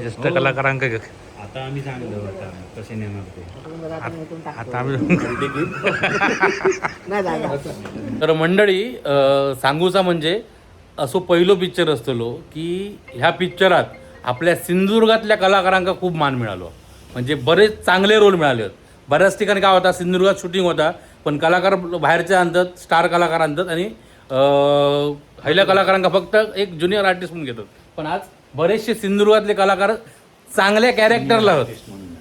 ज्येष्ठ कलाकारांक आता आम्ही सांगलो आता कसे नेणार ते. आता आम्ही तर मंडळी सांगूचा म्हणजे असो पहिलो पिक्चर असतलो की ह्या पिक्चरात आपल्या सिंधुदुर्गातल्या कलाकारांका खूप मान मिळालो. म्हणजे बरेच चांगले रोल मिळाले आहेत. बऱ्याच ठिकाणी काय होता सिंधुदुर्गात शूटिंग होता पण कलाकार बाहेरच्या आणतात स्टार कलाकार आणतात आणि पहिल्या कलाकारांका फक्त एक ज्युनियर आर्टिस्ट म्हणून घेतात. पण आज बरेचसे सिंधुदुर्गातले कलाकार चांगल्या कॅरेक्टरला होत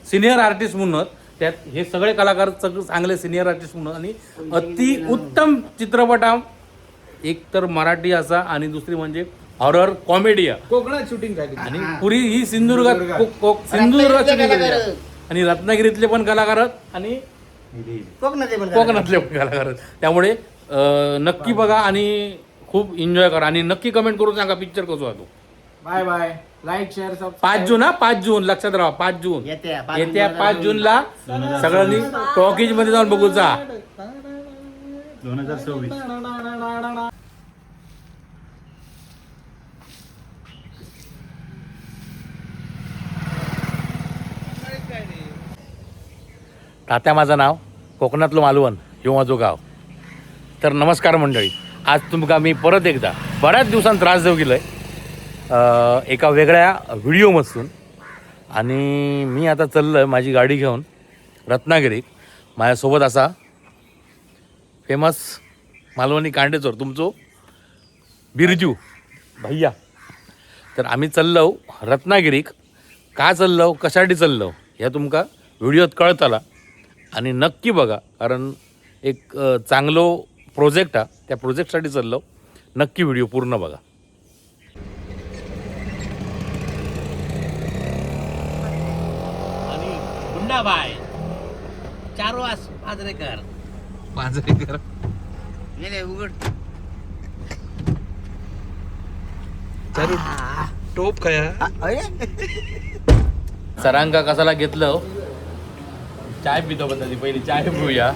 सिनियर आर्टिस्ट म्हणून त्यात हे सगळे कलाकार चांगले सिनियर आर्टिस्ट म्हणून आणि अति उत्तम चित्रपटा एक तर मराठी असा आणि दुसरी म्हणजे हॉरर कॉमेडी कोकणात शूटिंग झाली आणि पुरी ही सिंधुदुर्गात सिंधुदुर्गात shooting केली. आणि रत्नागिरीतले पण कलाकार आहेत आणि कोकणातले पण कलाकार आहेत. त्यामुळे नक्की बघा आणि खूप एन्जॉय करा आणि नक्की कमेंट करून सांगा पिक्चर कसं होतो. बाय बाय लाईक शेअर 5 जून 5 जून लक्षात राहा 5 जून येत्या 5 जूनला सगळ्यांनी टॉकीज मध्ये जाऊन बघू जा. 2026. तात्या माझं नाव कोकणातलं मालवण ह्यो माझो गाव. तर नमस्कार मंडळी, आज तुमका मी परत एकदा बऱ्याच दिवसांत त्रास देऊ गेलो आहे एका वेगळ्या व्हिडिओमधून. आणि मी आता चाललो आहे माझी गाडी घेऊन रत्नागिरीत. माझ्यासोबत असा फेमस मालवणी कांडेचोर तुमचो बिरजू भैया. तर आम्ही चाललो रत्नागिरीक. का चाललो कशासाठी चाललो ह्या तुमका व्हिडिओत कळतला आणि नक्की बघा कारण एक चांगलो प्रोजेक्ट हा त्या प्रोजेक्टसाठी चाललो. नक्की व्हिडिओ पूर्ण बघा. आणि गुंडाबाई चारवास पाजरेकर उघड चारू टोप खाया सरांका कसाला घेतलं चाय पितो बदलली पहिली चाय पिऊया.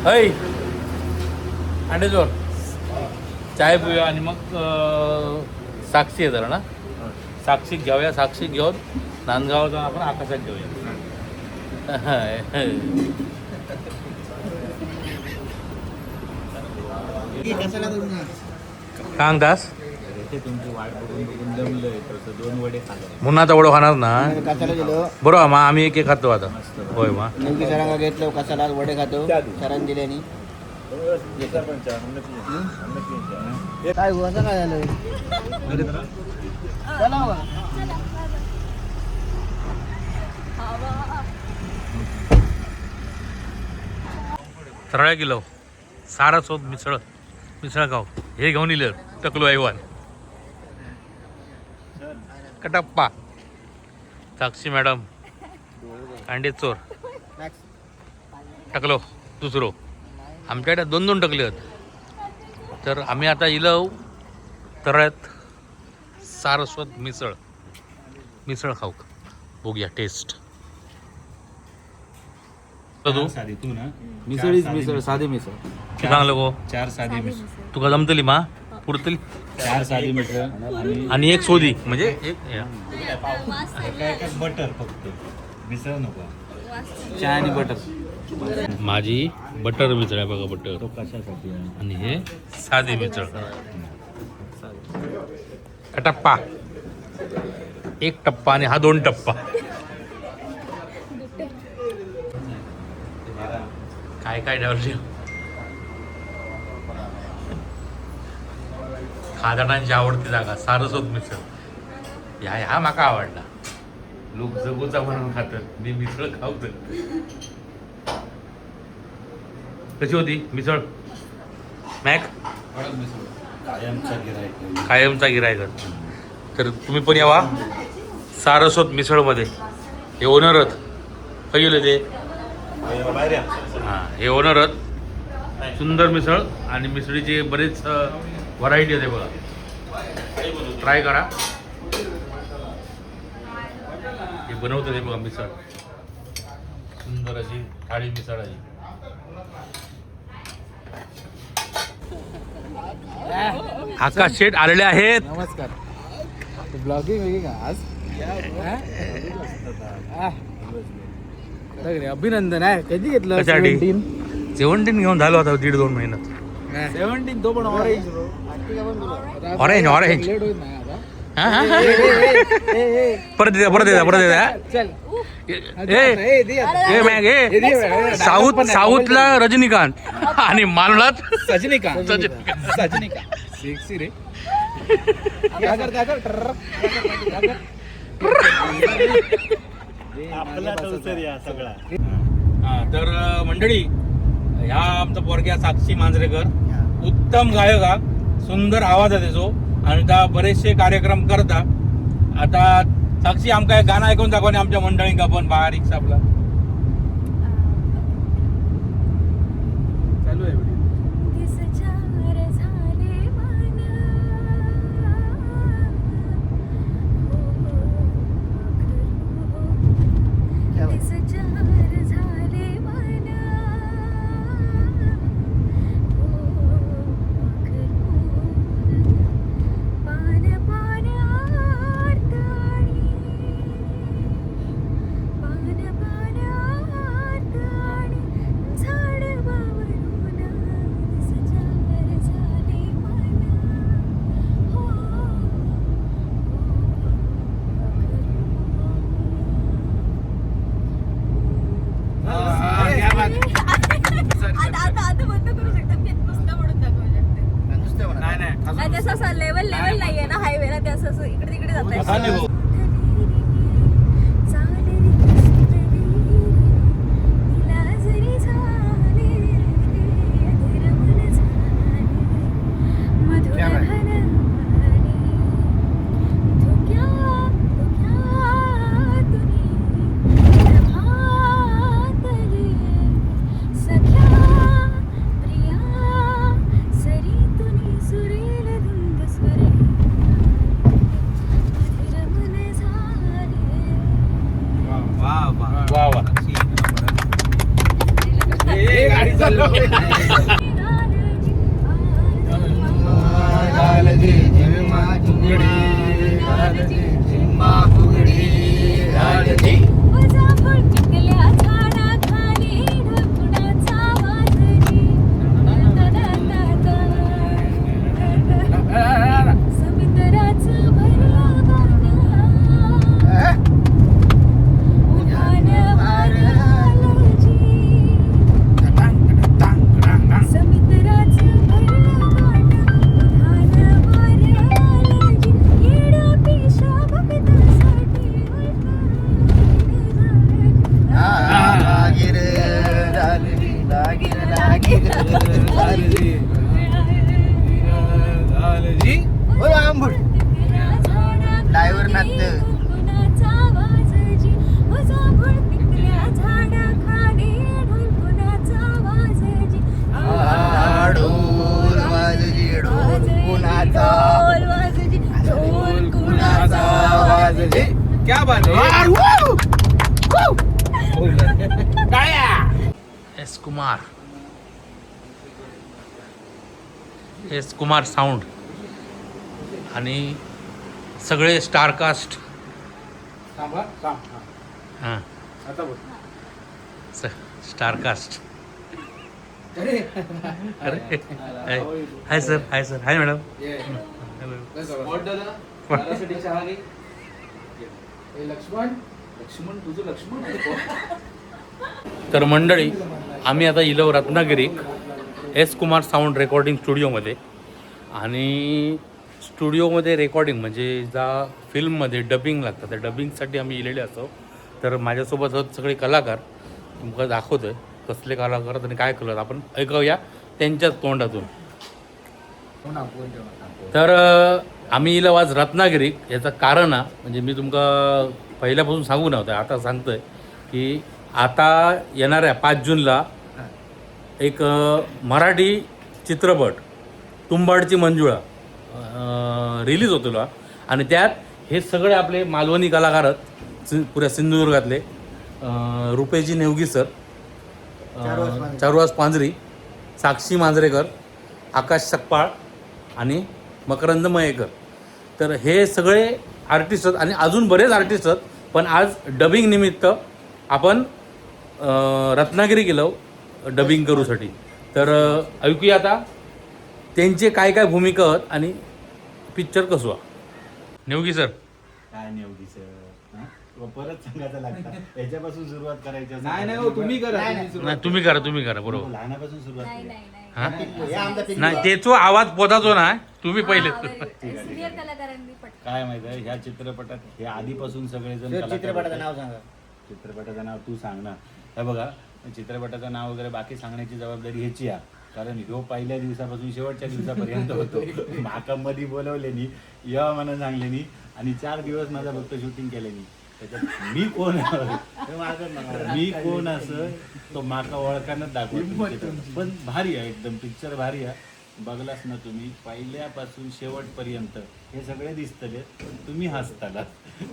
ऐ अंडेजोर चाय पिऊया आणि मग साक्षी आहे जरा ना साक्षी घेऊया. साक्षी घेऊन नांदगाव जाऊन आपण आकाशात घेऊया. सांग तास तुमची वाट बघून बघून जमलंय तर 2 वडे खाल्ले. म्हणून आता ओढ खाणार ना कशाला गेलो बरोबर मग आम्ही एक खातो आता. होय मग नेमकी सरांना घेतलं कशाला वडे खातो सरांनी दिल्यानी काय असं काय झालं चला बा. सरळ किलो सारस्वत मिसळ गाव हे घेऊन इलं टकलो ऐवान कटप्पा साक्षी मॅडम कांडेचोर टकलो दुसरो आमच्याकडे 2 टकले आहेत. तर आम्ही आता इलव तळ्यात सारस्वत मिसळ खाऊ बघूया टेस्ट. तू साधी तू ना मिसळीच मिसळ साधी मिसळ चांगलं गो 4 साधी मिसळ तुका जमतली मा पुरतली 4 साधी मिसळ आणि एक सोदी म्हणजे एक काय बटर फक्त मिसळ नको. चहा आणि बटर माझी बटर मिसळ आहे बघा बटर तो कशासाठी आणि हे साधी मिसळ टप्पा 1 टप्पा आणि हा 2 टप्पा. काय काय ठेवले खादाडांची आवडती जागा सारस्वत मिसळ ह्या माका आवडला. लोक जगूचा म्हणून खातात मी मिसळ खावत. कशी होती मिसळ मॅक कायमचा गिरायक. तर तुम्ही पण यावा सारस्वत मिसळमध्ये. हे ओनर आहेत काही ते हां हे ओनर आहेत. सुंदर मिसळ आणि मिसळीचे बरेच व्हरायटी आहे बघा. ट्राय करा. हे बनवतं ते बघा मिसळ सुंदर अशी थाळी मिसळ आहे. आकाश शेठ आलेले आहेत. नमस्कार ब्लॉगिंग वेगळी का आज अभिनंदन आहे. कधी घेतलं कशासाठी? 17? 17 घेऊन झालो आता 1.5-2 महिन्यात. 17 तो पण ऑरेंज ऑरेंज ऑरेंज लेट होत नाही आता. परत द्या चल ए मॅग ए साऊथला रजनीकांत आणि मालवणात सजनीकांत सेक्सी रे. तर मंडळी ह्या आमचा पोरग्या साक्षी मांजरेकर उत्तम गायक हा, सुंदर आवाज आहे त्याचो आणि त्या बरेचसे कार्यक्रम करता. आता साक्षी आमका एक गाणं ऐकून दाखवणे आमच्या मंडळींक आपण बारीक आपला चालू आहे व्हिडिओ. लेवल नाहीये ना हायवेला, ते असं इकडे तिकडे जात वा वा. ड्रायव्हर नाचत क्या बात एस कुमार साऊंड आणि सगळे स्टारकास्ट. हां स्टारकास्ट. अरे hi sir hi madam. Laxman तुझं लक्ष्मण. तर मंडळी आम्ही आता इलो Ratnagiri S Kumar sound recording स्टुडिओमध्ये. आणि स्टुडिओमध्ये रेकॉर्डिंग म्हणजे ज्या फिल्ममध्ये डबिंग लागतं त्या डबिंगसाठी आम्ही इलेले असतो. तर माझ्यासोबत आहेत सगळे कलाकार. तुमका दाखवतो आहे कसले कलाकार आणि काय कलर आपण ऐकूया त्यांच्याच तोंडातून. तर आम्ही इलं आज रत्नागिरी याचं कारण म्हणजे मी तुमका पहिल्यापासून सांगू नव्हतं, आता सांगतो आहे की आता येणाऱ्या 5 जूनला एक मराठी चित्रपट तुंबाडची मंजुळा रिलीज होतो आणि त्यात हे सगळे आपले मालवणी कलाकार आहेत पुऱ्या सिंधुदुर्गातले. रुपेजी नेवगी सर, चारुवास पांजरी, साक्षी मांजरेकर, आकाश सकपाळ आणि मकरंद मयेकर. तर हे सगळे आर्टिस्ट आहेत आणि अजून बरेच आर्टिस्ट आहेत. पण आज डबिंग निमित्त आपण रत्नागिरी गेलो डबिंग करूसाठी. तर ऐकूया आता त्यांचे काय काय भूमिका आहेत आणि पिक्चर कसं आहे. नेवगी सर काय नाही उगीच परत सांगायचं लागतं याच्यापासून सुरुवात करायची असं. नाही नाही हो, तुम्ही करा नाही तुम्ही करा बरोबर. लहानापासून सुरुवात नाही करूया. नाही नाही हा? हे आमचा पिल्लू नाही आहे. त्याचो आवाज पोताचो ना तुम्ही पहिले. सिनियर कलाकारांनी पटकन काय माहिती आहे ह्या चित्रपटात हे आधीपासून सगळेजण तर कलाकार चित्रपटाचं होते. नाव सांगा. चित्रपटाचं नाव तू सांग ना. हे बघा चित्रपटाचं नाव वगैरे बाकी सांगण्याची जबाबदारी ह्याची आहे. कारण ह्यो पहिल्या दिवसापासून शेवटच्या दिवसापर्यंत होतो. माका मध्ये बोलवलेनी या म्हणून सांगलेनी आणि 4 दिवस माझा फक्त शूटिंग केलेनी. त्याच्यात मी कोण मी कोण असं तो माका ओळखानच दाखवतो. पण भारी आहे एकदम पिक्चर भारी आहे. बघलास ना तुम्ही पहिल्यापासून शेवटपर्यंत हे सगळे दिसतले तुम्ही हसताला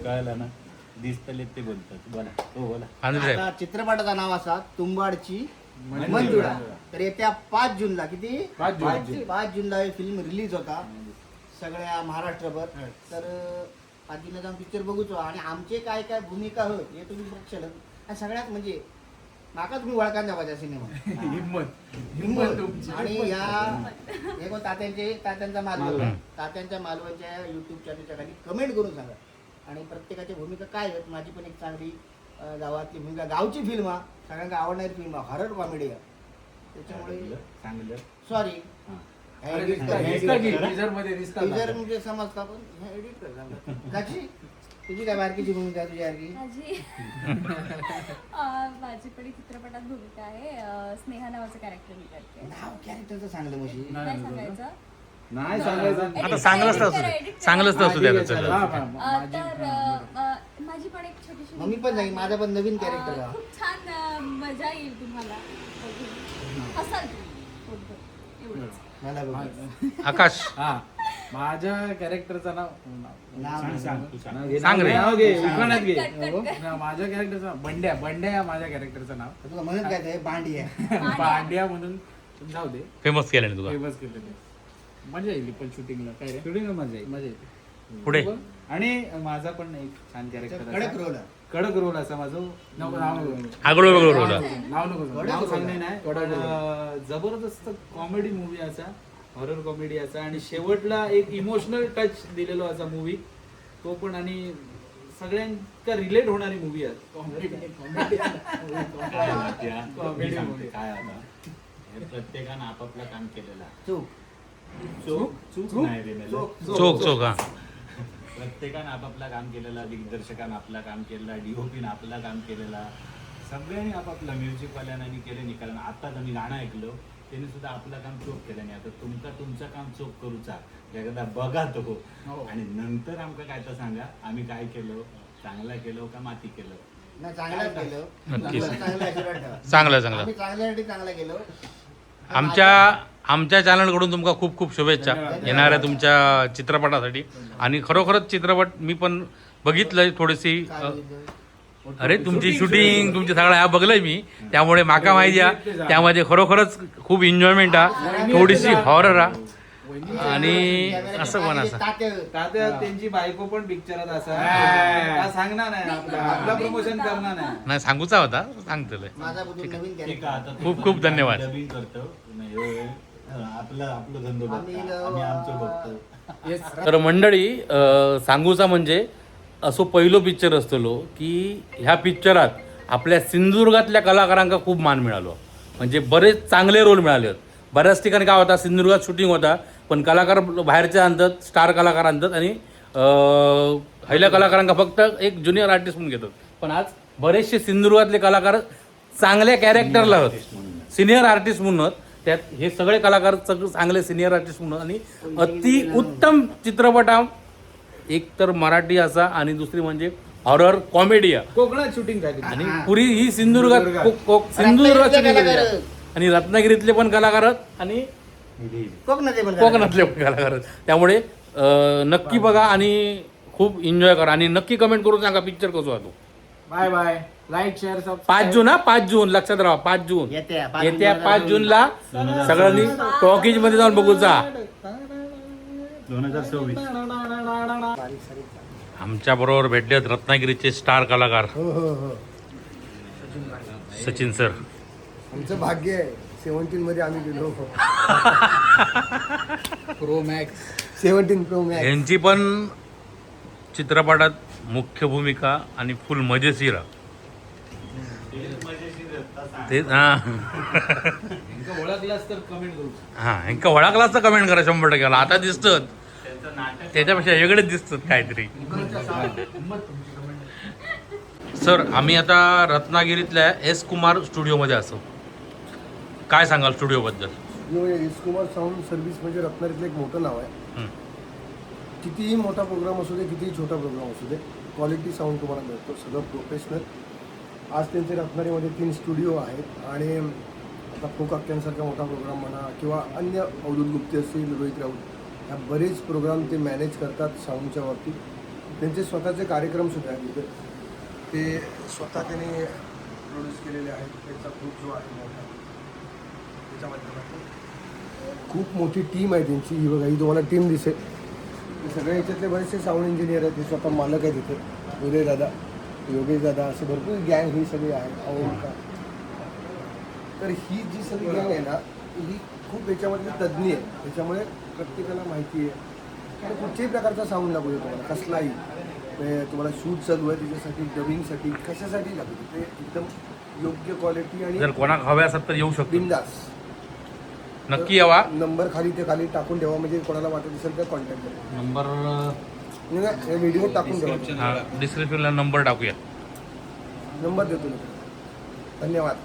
कळलं ना दिसतले ते बोलतात. बोला हो बोला. आंध्रे आता चित्रपटाचं नाव असा तुंबाडची मंजुळा. तर येत्या 5 जूनला किती 5 जूनला हे फिल्म रिलीज होता सगळ्या महाराष्ट्रभर. तर 5 जूनला जाऊन पिक्चर बघूचो आणि आमचे काय काय भूमिका होत हे तुम्ही बघशाल. आणि सगळ्यात म्हणजे माका तुम्ही वळखान जावाच्या सिनेमा हिंमत. आणि या हे कोण तात्यांचा मालवण तात्यांच्या मालवणच्या युट्यूब चॅनलच्या खाली कमेंट करून सांगा. आणि प्रत्येकाची भूमिका काय आहेत. माझी पण एक चांगली गावातली भूमिका गावची फिल्म आहे सगळ्यांना आवडणारी फिल्म आहे हॉरर कॉमेडी आहे. त्याच्यामुळे चांगलं सॉरी टीजर मध्ये दिसतात टीजर म्हणजे समजता पण एडिट कर चांगलं. काची तुझी काय बारकीची भूमिका आहे तुझी बारकी माझी पण एक चित्रपटात भूमिका आहे. स्नेहा नावाचं कॅरेक्टर मी करते. नाव कॅरेक्टरचं सांगलं म्हशी काय सांगायचं नाही सांगायचं आता चांगलंच तर असू दे चांगलंच तर असू द्या हा, चल. तर माझी पण एक छोटीशी मग मी पण जाईन माझा पण नवीन कॅरेक्टर आहे. खूप छान मजा येईल तुम्हाला बघून. असाल तुम्ही एवढंच. मला बघ आकाश हा माझ्या कॅरेक्टरचं नाव नाव सांग तू सांग. सांग रे. नाव घे उखाण्यात घे कट, कट, कट. ना, माझ्या कॅरेक्टरचं बंड्या आहे माझ्या कॅरेक्टरचं नाव. तुला म्हणत काय ते भांडी आहे. पांड्या म्हणून जाऊ दे फेमस केलं ना तुला फेमस केलेले. मजा येईल पण शूटिंगला काय रे शूटिंग मजा येते पुढे. आणि माझा पण एक छान कॅरेक्टर कडक रोल कडक रोल असा माझं नाव आगळो वेगळं होता. नाव नको कडक नाव रोल सांगणे आहे. नाही कडक पण जबरदस्त कॉमेडी मूवी असा हॉरर कॉमेडी असा आणि शेवटला एक इमोशनल टच दिलेलो असा मूवी तो पण आणि सगळ्यांका रिलेट होणारी मूवी आहे. कॉमेडी काय आता हे प्रत्येकानं आपापलं काम केलेलं आहे. चूक चूक नाही रे मेले. चोख हा. प्रत्येकानं आपापलं काम केलेला दिग्दर्शकानं आपलं काम केलेला डीओपीनं आपलं काम केलेला सगळ्यांनी आपापलं म्युझिकवाल्यांनी केलं नाही. कारण आता आम्ही गाणं ऐकलं त्यांनी सुद्धा आपलं काम चोख केलं नाही. आता तुमचं काम चोख करूचा एकदा बघा तो आणि नंतर आमका काय तर सांगा आम्ही काय केलं चांगलं केलं का माती केलं. नाही चांगलं केलं नक्कीच. चांगलं आशीर्वाद ठेवा. चांगलं आम्ही चांगल्यासाठी चांगलं केलं. आमच्या चॅनलकडून तुमका खूप खूप शुभेच्छा येणाऱ्या तुमच्या चित्रपटासाठी. आणि खरोखरच चित्रपट मी पण बघितलंय थोडीशी. अरे तुमची शूटिंग तुमची सगळं ह्या बघलंय मी त्यामुळे माका माहिती आहे त्यामध्ये खरोखरच खूप एन्जॉयमेंट आहे थोडीशी हॉरर आहे आणि असं पण असं. तात्या त्यांची बायको पण पिक्चरात असा सांगणार नाही आपला प्रमोशन करणार नाही. नाही सांगूचा होता सांगतोय. माझा बुद्धू नवीन ठीक कॅरेक्टर आहे आता खूप खूप धन्यवाद. डबिंग करतो आपलं धंदो बघतो आम्ही आमचं बघतो. तर मंडळी सांगूचा म्हणजे असो पहिलो पिक्चर असतलो की ह्या पिक्चरात आपल्या सिंधुदुर्गातल्या कलाकारांका खूप मान मिळालो. म्हणजे बरेच चांगले रोल मिळाले आहेत. बऱ्याच ठिकाणी काय होता सिंधुदुर्गात शूटिंग होता पण कलाकार बाहेरच्या आणतात स्टार कलाकार आणतात आणि पहिल्या कलाकारांका फक्त एक ज्युनियर आर्टिस्ट म्हणून घेतात. पण आज बरेचसे सिंधुदुर्गातले कलाकार चांगल्या कॅरेक्टरला होते सिनियर आर्टिस्ट म्हणून होत. त्यात हे सगळे कलाकार चांगले सिनियर आर्टिस्ट म्हणून आणि अति उत्तम चित्रपटा एक तर मराठी असा आणि दुसरी म्हणजे हॉरर कॉमेडी आहे. कोकणात शूटिंग झाली आणि पुरी ही सिंधुदुर्गात सिंधुदुर्गात shooting झाली आहे. आणि रत्नागिरीतले पण कलाकार आहेत आणि कोकणातले पण कलाकार आहेत. त्यामुळे नक्की बघा आणि खूप एन्जॉय करा आणि नक्की कमेंट करून सांगा पिक्चर कसं होतो. बाय बाय लाईक शेअर 5 जून 5 जून लक्षात राहा 5 जून येत्या 5 जूनला सगळ्यांनी टॉकीज मध्ये जाऊन बघूचा. 2026 आमच्याबरोबर भेटलेत रत्नागिरीचे स्टार कलाकार हो हो हो सचिन सर. आमचं भाग्य आहे 17 मध्ये आम्ही गेलो प्रो मॅक्स 17 प्रो मॅक्स. यांची पण चित्रपटात मुख्य भूमिका आणि फुल मजेशीर आहे. तेच हां ओळखलास तर कमेंट करू. हां ह्यांका ओळखलाच तर कमेंट करा 100%. आता दिसतं त्याच्यापेक्षा वेगळेच दिसतात काहीतरी. सर आम्ही आता रत्नागिरीतल्या एस कुमार स्टुडिओमध्ये असो. काय सांगाल स्टुडिओबद्दल? एस कुमार साऊंड सर्व्हिस म्हणजे रत्नागिरीतलं एक मोठं नाव आहे. हं. कितीही मोठा प्रोग्राम असू दे, कितीही छोटा प्रोग्राम असू दे, क्वालिटी साऊंड तुम्हाला मिळतो, सगळं प्रोफेशनल. आज त्यांचे रत्नागिरीमध्ये 3 स्टुडिओ आहेत आणि आता फोक अख्यांसारखा मोठा प्रोग्राम म्हणा किंवा अन्य अवधूत गुप्ते असतील, रोहित राऊत, ह्या बरेच प्रोग्राम ते मॅनेज करतात साऊंडच्या बाबतीत. त्यांचे स्वतःचे कार्यक्रमसुद्धा आहेत तिथे, ते स्वतः त्यांनी प्रोड्यूस केलेले आहेत. त्यांचा ग्रुप जो आहे मोठा, त्याच्या माध्यमातून खूप मोठी टीम आहे त्यांची. ही बघा, ही तुम्हाला टीम दिसेल. हे सगळे याच्यातले बरेचसे साऊंड इंजिनियर आहेत, ते स्वतः मालक आहेत इथे. उदय दादा, योगेश दादा, असे भरपूर गँग ही सगळी आहे. का तर ही जी सगळी गँग आहे ना, ही खूप याच्यामधली तज्ज्ञ आहे. त्याच्यामुळे प्रत्येकाला माहिती आहे की कुठच्याही प्रकारचा साऊंड लागू आहे तुम्हाला, कसलाही. तुम्हाला शूट चालू आहे त्याच्यासाठी, डबिंगसाठी, कशासाठी लागू ते एकदम योग्य क्वालिटी आणि जर कोणाक हव्या असतात तर येऊ शकतो. बिंदास. नक्की यावा. नंबर खाली ते खाली टाकून ठेवा, म्हणजे कोणाला वाटत असेल तर कॉन्टॅक्ट करा. नंबर व्हिडिओ टाकून ठेवा. डिस्क्रिप्शनला नंबर टाकूया. नंबर देतो मी. धन्यवाद.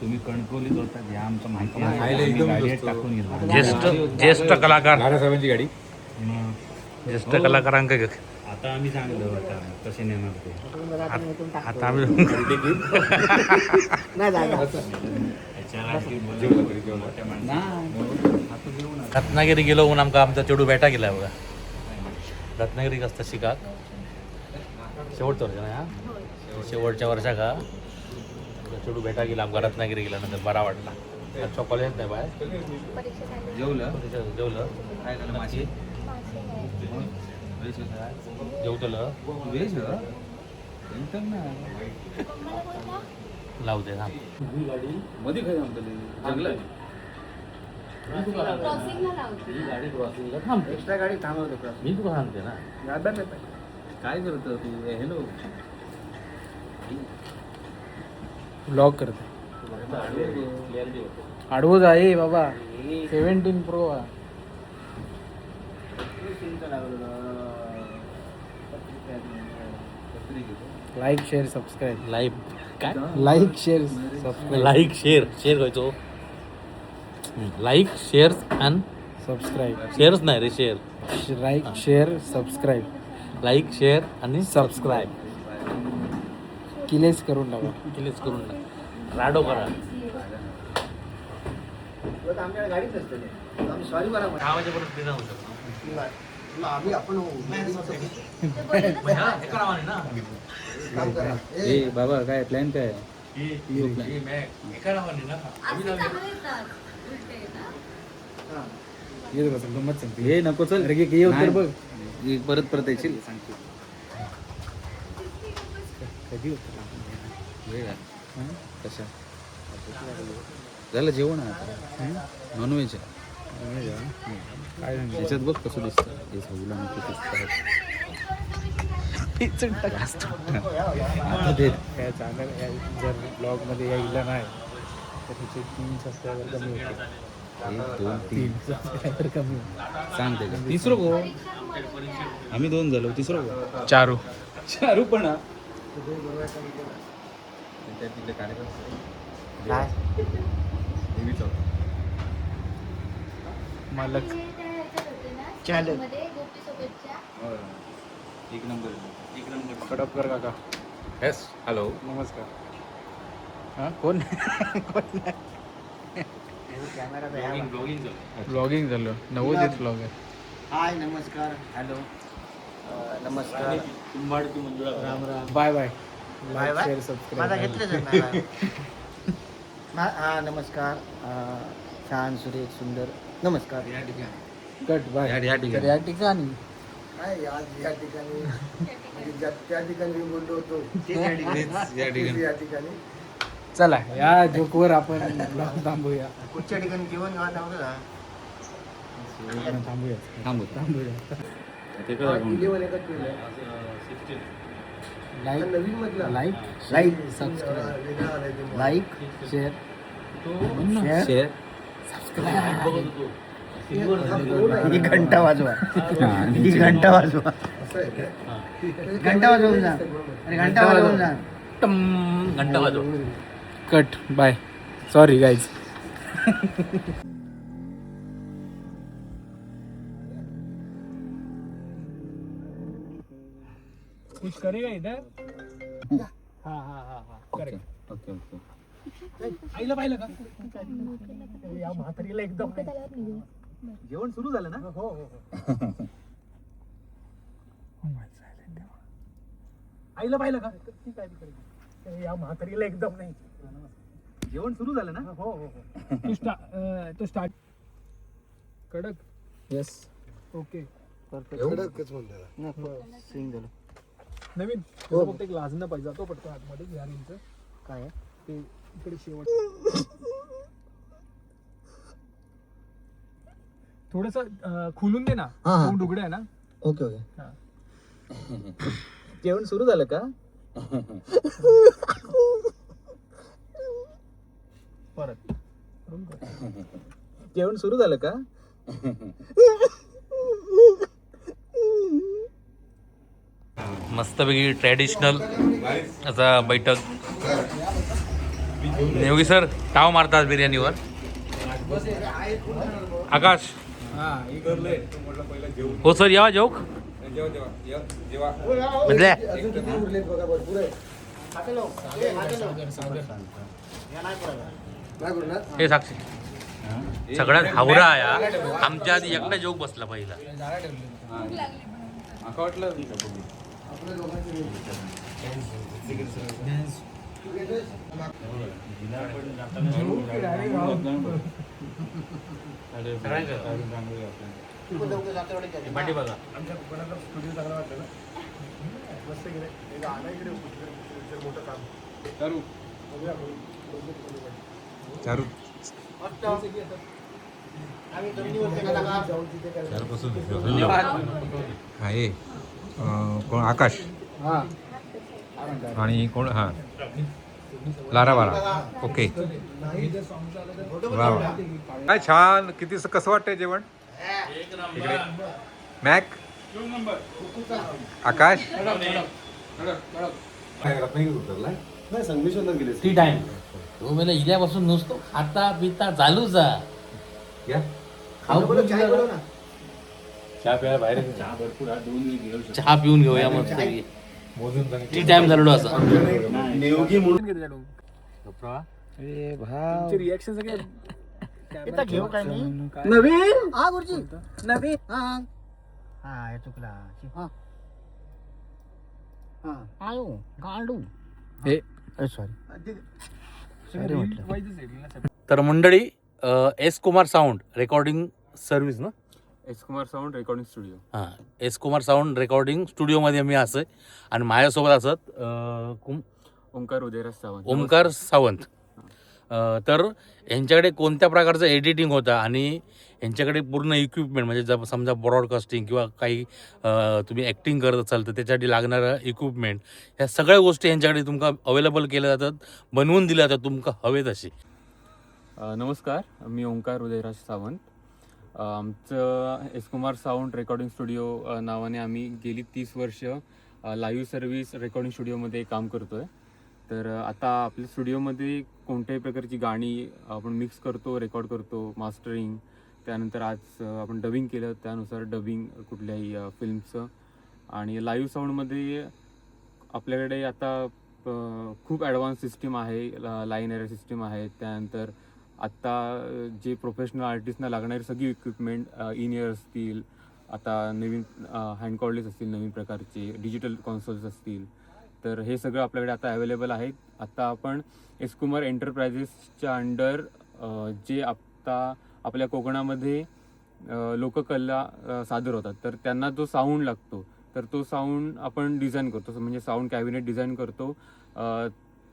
तुम्ही कणकवलीत होता घ्या आमचं माहिती आहे. खायला एकदम गाडीत स्वस्त. टाकून गेलो. ज्येष्ठ कलाकार, दादासाहेबांची गाडी. ज्येष्ठ कलाकारांका आता आम्ही सांगलो आता कसे नेणार ते. आता आम्ही नाही जागा. रत्नागिरी गेलो म्हणून आमका आमचा चेडू बेटा गेला बघा. रत्नागिरी कसं शिका शेवटचं वर्ष ना हा शेवटच्या वर्षाक हा चेडू बेटा गेला आमका. रत्नागिरी गेल्यानंतर बरा वाटला. अच्छा कॉलेज नाही बाय जेवलं जेवलं काय झालं माझी जेवतलं वेज ना लावू दे ना. मध्ये काय थांबतले जंगलात. क्रॉसिंगला लावते. ही गाडी क्रॉसिंगला थांबते. एक्स्ट्रा गाडी थांबवतो क्रॉस. मी तुला सांगते ना. काय करत तू? हॅलो ब्लॉग करते. आडवोच आहे बाबा. 17 प्रो आहे. Like share subscribe. लाईव्ह काय like share subscribe. Like share व्हायचो. Like share and subscribe. Shares नाही रे share. Like share subscribe. Like share आणि सबस्क्राईब किलेच करून टाका. क्लिक करून टाक. राडो करा. आमच्याकडे गाडीच नसते ते. आम्ही सॉरी बरा 6 वाजेपर्यंत फ्री राहू शकतो. आम्ही आपण होऊ. ते बोलले तर एका नावाने ना. काम करा. ए बाबा काय प्लॅन काय आहे? एका नावाने ना. असं चांगलं येतात. उलटे येतात. येत बस गंमत सांगते. हे नको चल. अरे की येऊ तर बघ. नाही. परत येशील सांगते. कधी होतं वेळ आहे. कशा झालं जेवण आहे नॉनव्हेज आहे. काय सांगते त्याच्यात बघ कसं दिसतं. हे सगळं नको आता ते काय चांगलं जर ब्लॉगमध्ये यायला नाही तर त्याचे 3 सबस्क्रायबर कमी होते. 1 2 3 सबस्क्रायबर कमी होते. सांगते का तिसरं गो आम्ही 2 झालो. तिसरं गो चारू चारू पण हा. तिकडे कार्यक्रम मालक चॅलेंज. एक नंबर कडपकर काका. येस हॅलो नमस्कार. हां कोण ब्लॉगिंग झालं. नवोदित ब्लॉग आहे. हाय नमस्कार हॅलो नमस्कार Ram Ram. Bye bye. Bye bye. Share माझा सबस्क्राईब. घेतलेच हा नमस्कार. छान सुरेख सुंदर नमस्कार. Cut bye. या ठिकाणी. तर या ठिकाणी काय आज या ठिकाणी म्हणजे त्या ठिकाणी मी बोललो होतो या ठिकाणी चला या जोकवर आपण थांबूया. पुढच्या ठिकाणी जेवण घालत नव्हतं का? थांबूया. ते करा कोण? 11 एकच केलं लाईक नवीन मधला लाईक सबस्क्राईब वेगळा आलाय ते लाईक शेअर शेअर ही घंटा वाजवा ही घंटा वाजवा असं आहे काय? घंटा वाजवून जा अरे घंटा वाजवून जा घंटा वाजव. Cut by sorry guys. कुछ करेगा इधर. हा करेक्ट. Okay okay. आईला पाहिलं का या म्हातारीला एकदम जेवण सुरू झालं ना? हो आईला पाहिलं का ती काय बी करेल. या म्हातारीला एकदम नाही. जेवण सुरू झालं ना? हो तो स्टार्ट कडक. येस ओके कडकच म्हणतात. सिंग झालं नवीन फक्त एक लाजणं पाहिजे. जातो पटकन आतमध्ये बिहारींचं काय आहे? ते इकडे शेवट थोडस खुलून दे ना. तोंड उघडं आहे ना. ओके ओके हा. जेवण सुरू झालं का? परत जेवण सुरू झालं का? मस्तपैकी ट्रॅडिशनल असा बैठक. नेवगी सर टाव मारतात बिर्याणीवर. आकाश हो सर यावा जोक बदल्या अजून किती उरलेत बघा भरपूर आहे. नाही बोलणार हे साक्षी सगळ्यात हावरा या आमच्या आधी एकटा जोक बसला पहिला. आपल्या लोकांची पाठी बघा आमच्या कोकणातला स्टुडिओ चांगला वाटतं ना. मस्त गेले एकदा आला इकडे पिक्चर मोठं काम बघूया आपण. आम्ही दोन्ही वर्ष झाला जाऊन तिथे काय धन्यवाद. आहे कोण आकाश हा आणि कोण हां लारा बारा ओके वा वा काय छान किती कसं वाटतंय जेवण इकडे मॅक आकाश नाही संगमेश्वरला गेले. ती टाइम तो मला इल्यापासून नुसतो खाता पिता चालूच खाऊ बरं, चाय बनव ना. चहा प्यायला बाहेर चहा भरपूर आहे. 2 मी घेऊ शकतो. चहा पिऊन घेऊया मस्त टी टाइम झालो असा. नेवगी म्हणून तुमचे रिॲक्शन सगळे इथं घेऊ काय मी नवीन हा गुरुजी नवीन हा हा हे चुकला हा हा आयो गांडू हे सॉरी तर मंडळी S Kumar sound recording service ना. S Kumar sound recording studio. हां एस कुमार साऊंड रेकॉर्डिंग स्टुडिओमध्ये मी असं आणि माझ्यासोबत असत ओंकार उदयराज सावंत. ओमकार सावंत. तर यांच्याकडे कोणत्या प्रकारचं एडिटिंग होतं आणि यांच्याकडे पूर्ण इक्विपमेंट म्हणजे जर समजा ब्रॉडकास्टिंग किंवा काही तुम्ही ॲक्टिंग करत असाल तर त्याच्यासाठी लागणारं इक्विपमेंट ह्या सगळ्या गोष्टी यांच्याकडे तुमका अवेलेबल केल्या जातात, बनवून दिल्या जातात तुमका हवे तशी. नमस्कार, मी ओंकार उदयराज सावंत. आमचं S Kumar sound recording studio नावाने आम्ही गेली 30 वर्ष लाईव्ह सर्व्हिस रेकॉर्डिंग स्टुडिओमध्ये काम करतो आहे. तर आता आपल्या स्टुडिओमध्ये कोणत्याही प्रकारची गाणी आपण मिक्स करतो, रेकॉर्ड करतो, मास्टरिंग, त्यानंतर आज आपण डबिंग केलं त्यानुसार डबिंग कुठल्याही फिल्मचं. आणि लाईव्ह साऊंडमध्ये आपल्याकडे आता खूप ॲडव्हान्स सिस्टीम आहे, लाईन एअर सिस्टीम आहे. त्यानंतर आत्ता जे प्रोफेशनल आर्टिस्टना लागणारे सगळी इक्विपमेंट, इन इयर असतील, आता नवीन हँड कॉर्डलेस असतील, नवीन प्रकारचे डिजिटल कॉन्सोल्स असतील, तर हे सगळं आपल्याकडे आता अवेलेबल आहेत. आत्ता आपण एस कुमार एंटरप्राइजेसच्या अंडर जे आत्ता आपल्या कोकणामध्ये लोककला सादर होतात. तर त्यांना जो साऊंड लागतो तर तो साऊंड आपण डिझाईन करतो, म्हणजे साऊंड कॅबिनेट डिझाईन करतो.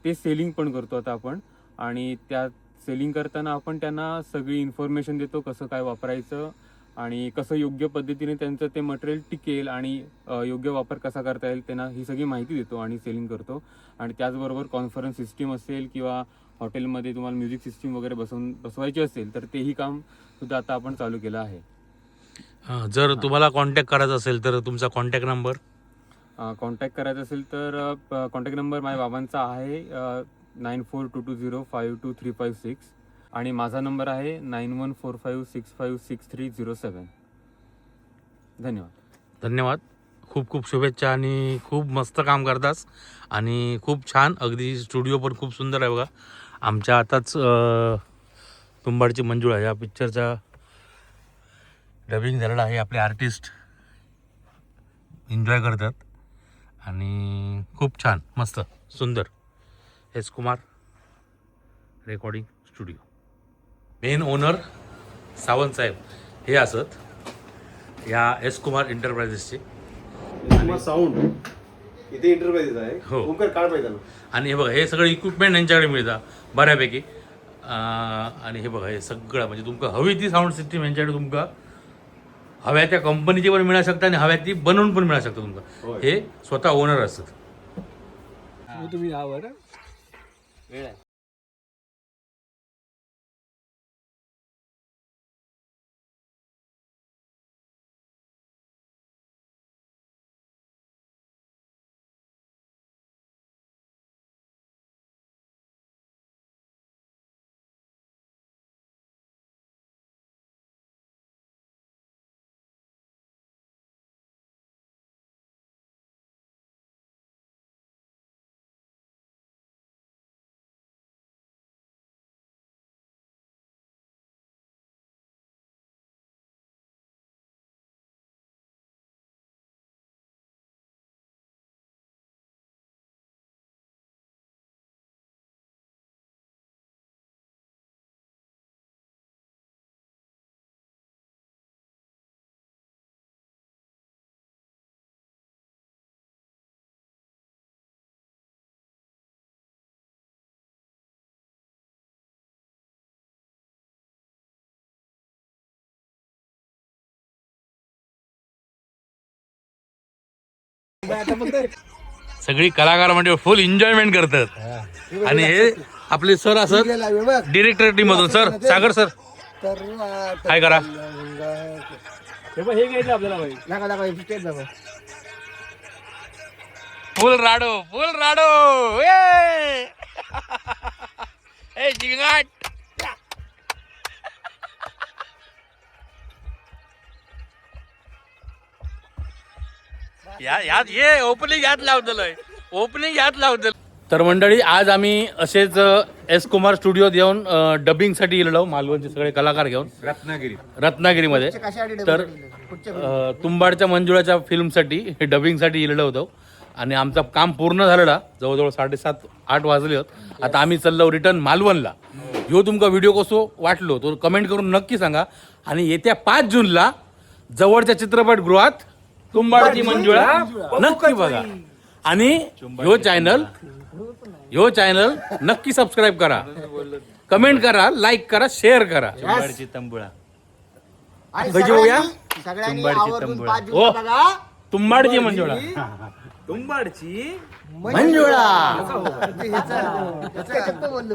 ते सेलिंग पण करतो आता आपण, आणि त्या सेलिंग करताना आपण त्यांना सगळी इन्फॉर्मेशन देतो, कसं काय वापरायचं आणि कसं योग्य पद्धतीने त्यांचं ते मटेरियल टिकेल आणि योग्य वापर कसा करता येईल त्यांना ही सगळी माहिती देतो आणि सेलिंग करतो. आणि त्याचबरोबर कॉन्फरन्स सिस्टीम असेल किंवा हॉटेलमध्ये तुम्हाला म्युझिक सिस्टीम वगैरे बसवायची असेल तर तेही काम सुद्धा आता आपण चालू केलं आहे. जर तुम्हाला कॉन्टॅक्ट करायचा असेल तर तुमचा कॉन्टॅक्ट नंबर? कॉन्टॅक्ट करायचं असेल तर कॉन्टॅक्ट नंबर माझ्या बाबांचा आहे 9422052356 आणि माझा नंबर आहे 9145656307. धन्यवाद. धन्यवाद. खूप खूप शुभेच्छा आणि खूप मस्त काम करतास आणि खूप छान. अगदी स्टुडिओ पण खूप सुंदर आहे बघा. आमच्या आताच तुंबाडची मंजुळा या पिक्चरचा डबिंग झालेला आहे. आपले आर्टिस्ट एन्जॉय करतात आणि खूप छान मस्त सुंदर. S Kumar recording studio. Main owner Sawant साहेब हे असत या एस कुमार एंटरप्राइजेसचे. साऊंड इथे इंटरप्राइजेस आहे. हो. ओंकार काढ पाहिजे ना. आणि हे बघा हे सगळं इक्विपमेंट यांच्याकडे मिळतं बऱ्यापैकी. आणि हे बघा हे सगळं म्हणजे तुमका हवी ती साऊंड सिस्टीम यांच्याकडे तुमका हव्या त्या कंपनीची पण मिळू शकता आणि हव्या ती बनवून पण मिळू शकतं तुमका. हे स्वतः ओनर असतात. तुम्ही यावर वेळ आहे. सगळी कलाकार म्हणजे फुल एन्जॉयमेंट करतात. आणि हे आपले सर असत डिरेक्टर टीम मधून. सर सागर सर काय करा. हे घ्यायचं आपल्याला भाई. फुल राडो ए जिंगाट. यात ये ओपनिंग यात लावतलं. तर मंडळी आज आम्ही असेच एस कुमार स्टुडिओत येऊन डबिंगसाठी गेलेलो मालवणचे सगळे कलाकार घेऊन रत्नागिरीमध्ये. तर तुंबाडच्या मंजुळाच्या फिल्मसाठी हे डबिंगसाठी गेलेलो होतो आणि आमचं काम पूर्ण झालेला. जवळजवळ 7:30-8 वाजले होत. आता आम्ही चाललो रिटर्न मालवणला. ह्यो तुमका व्हिडिओ कसो वाटलो तो कमेंट करून नक्की सांगा. आणि येत्या 5 जूनला जवळच्या चित्रपटगृहात तुंबाडची मंजुळा नक्की बघा. आणि ह्यो चॅनल नक्की सबस्क्राईब करा, कमेंट करा, लाईक करा, शेअर करा. तुंबाडची तंबुळा. सगळ्यांनी आवर्जून 5 जूनला बघा तुंबाडची मंजुळा. तुंबाडची मंजुळा.